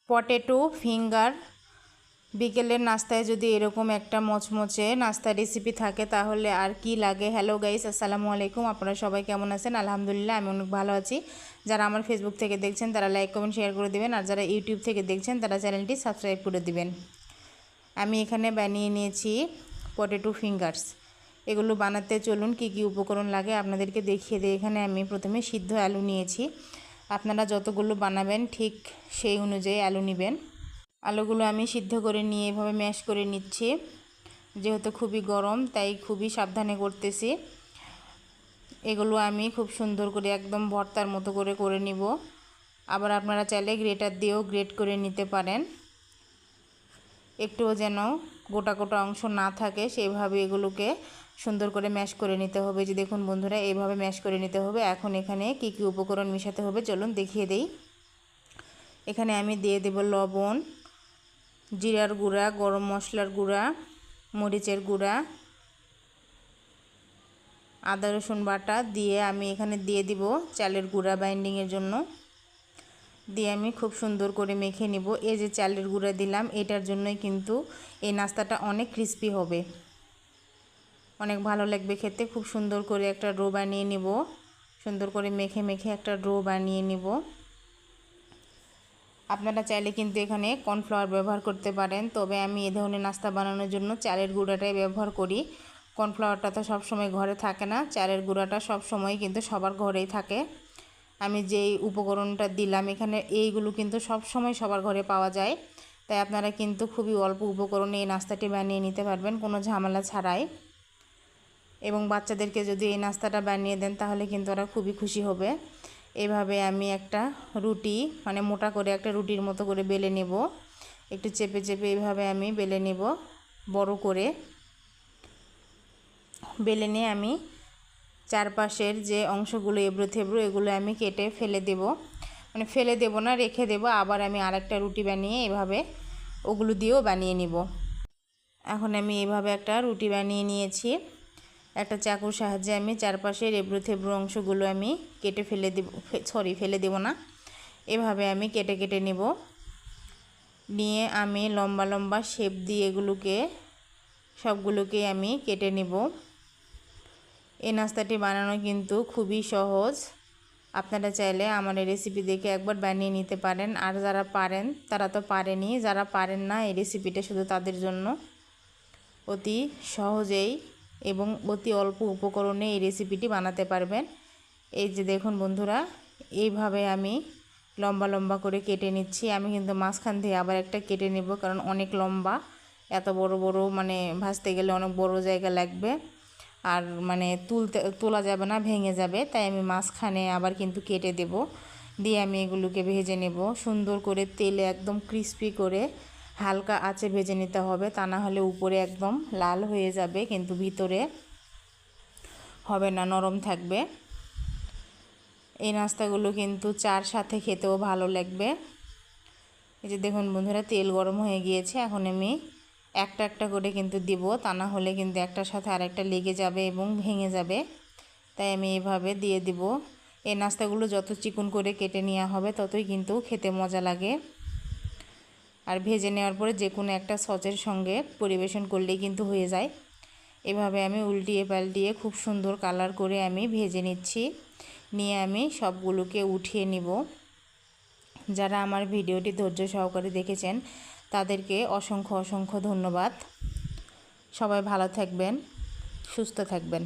Potato finger বিকেলের নাস্তায় যদি এরকম একটা মচমচে নাস্তা রেসিপি থাকে তাহলে আর কি লাগে। হ্যালো গাইস, আসসালামু আলাইকুম। আপনারা সবাই কেমন আছেন? আলহামদুলিল্লাহ আমি অনেক ভালো আছি। যারা আমার ফেসবুক থেকে দেখছেন তারা লাইক কমেন্ট শেয়ার করে দিবেন, আর যারা ইউটিউব থেকে দেখছেন তারা চ্যানেলটি সাবস্ক্রাইব করে দিবেন। আমি এখানে বানিয়ে নিয়েছি পটেটো ফিঙ্গার্স। এগুলো বানাতে চলুন কি কি উপকরণ লাগে আপনাদেরকে দেখিয়ে দিই। এখানে আমি প্রথমে সিদ্ধ আলু নিয়েছি। আপনারা যতগুলো বানাবেন ঠিক সেই অনুযায়ী আলু নেবেন। আলুগুলো আমি সিদ্ধ করে নিয়ে এভাবে ম্যাশ করে নিচ্ছি। যেহেতু খুবই গরম তাই খুবই সাবধানে করতেছি। এগুলো আমি খুব সুন্দর করে একদম ভর্তার মতো করে নিব। আবার আপনারা চাইলে গ্রেটার দিয়েও গ্রেট করে নিতে পারেন। একটুও যেন গোটা গোটা অংশ না থাকে সেইভাবে এগুলোকে সুন্দর করে ম্যাশ করে নিতে হবে। যে দেখুন বন্ধুরা, এইভাবে ম্যাশ করে নিতে হবে। এখন এখানে কি কি উপকরণ মেশাতে হবে চলুন দেখিয়ে দেই। এখানে আমি দিয়ে দেব লবণ, জিরার গুঁড়া, গরম মশলার গুঁড়া, মরিচের গুঁড়া, আদা রসুন বাটা দিয়ে আমি এখানে দিয়ে দিব চালের গুঁড়া বাইন্ডিংয়ের জন্য। দিয়ে আমি খুব সুন্দর করে মেখে নিব। এই যে চালের গুঁড়া দিলাম এটার জন্যই কিন্তু এই নাস্তাটা অনেক ক্রিস্পি হবে, অনেক ভালো লাগবে খেতে। খুব সুন্দর করে একটা ডো বানিয়ে নিব, সুন্দর করে মেখে মেখে একটা ডো বানিয়ে নিব। আপনারা চাইলে কিন্তু এখানে কর্নফ্লাওয়ার ব্যবহার করতে পারেন, তবে আমি এই ধরনের নাস্তা বানানোর জন্য চালের গুঁড়াটাই ব্যবহার করি। কর্নফ্লাওয়ারটা তো সবসময় ঘরে থাকে না, চালের গুঁড়াটা সবসময় কিন্তু সবার ঘরেই থাকে। আমি যেই উপকরণটা দিলাম এখানে এইগুলো কিন্তু সব সময় সবার ঘরে পাওয়া যায়, তাই আপনারা কিন্তু খুবই অল্প উপকরণে এই নাস্তাটি বানিয়ে নিতে পারবেন কোনো ঝামেলা ছাড়াই। এবং বাচ্চাদেরকে যদি এই নাস্তাটা বানিয়ে দেন তাহলে কিন্তু ওরা খুবই খুশি হবে। এইভাবে আমি একটা রুটি মানে মোটা করে একটা রুটির মতো করে বেলে নেব। একটু চেপে চেপে এইভাবে আমি বেলে নেব। বড় করে বেলে নিয়ে আমি চারপাশের যে অংশগুলো এবড়ো থেবড়ো এগুলো আমি কেটে ফেলে দেব, মানে ফেলে দেব না, রেখে দেব। আবার আমি আরেকটা রুটি বানিয়ে এভাবে ওগুলো দিয়েও বানিয়ে নিব। এখন আমি এভাবে একটা রুটি বানিয়ে নিয়েছি। একটা চাকুর সাহায্যে আমি চারপাশের এবড়ো থেবড়ো অংশগুলো আমি কেটে ফেলে দেব, ফেলে দেব না, এভাবে আমি কেটে কেটে নেব। নিয়ে আমি লম্বা লম্বা শেপ দিয়ে এগুলোকে সবগুলোকে আমি কেটে নেব। এই নাস্তাটি বানানো কিন্তু খুবই সহজ। আপনারা চাইলে আমার এই রেসিপি দেখে একবার বানিয়ে নিতে পারেন। আর যারা পারেন তারা তো পারেনই, যারা পারেন না এই রেসিপিটা শুধু তাদের জন্য। অতি সহজেই এবং অতি অল্প উপকরণে এই রেসিপিটি বানাতে পারবেন। এই যে দেখুন বন্ধুরা, এইভাবে আমি লম্বা লম্বা করে কেটে নিচ্ছি। আমি কিন্তু মাঝখান দিয়ে আবার একটা কেটে নেব, কারণ অনেক লম্বা, এত বড় বড় মানে ভাজতে গেলে অনেক বড় জায়গা লাগবে, আর মানে তোলা যাবে না, ভেঙে যাবে। তাই আমি মাঝখানে আবার কিন্তু কেটে দেব। দিয়ে আমি এগুলোকে ভেজে নেব সুন্দর করে তেলে, একদম ক্রিস্পি করে হালকা আঁচে ভেজে নিতে হবে, তা না হলে উপরে একদম লাল হয়ে যাবে কিন্তু ভিতরে হবে না, নরম থাকবে। এই নাস্তাগুলো কিন্তু চার সাথে খেতেও ভালো লাগবে। এই যে দেখুন বন্ধুরা, তেল গরম হয়ে গিয়েছে। এখন আমি একটা একটা করে কিন্তু দিব, তা না হলে কিন্তু একটার সাথে আরেকটা লেগে যাবে এবং ভেঙে যাবে। তাই আমি এভাবে দিয়ে দিব। এই নাস্তাগুলো যত চিকন করে কেটে নেওয়া হবে ততই কিন্তু খেতে মজা লাগে। আর ভেজে নেওয়ার পরে যে কোনো একটা সসের সঙ্গে পরিবেশন করলেই কিন্তু হয়ে যায়। এভাবে আমি উল্টিয়ে পাল্টিয়ে খুব সুন্দর কালার করে আমি ভেজে নিচ্ছি। নিয়ে আমি সবগুলোকে উঠিয়ে নিব। যারা আমার ভিডিওটি ধৈর্য সহকারে দেখেছেন তাদেরকে অসংখ্য অসংখ্য ধন্যবাদ। সবাই ভালো থাকবেন, সুস্থ থাকবেন।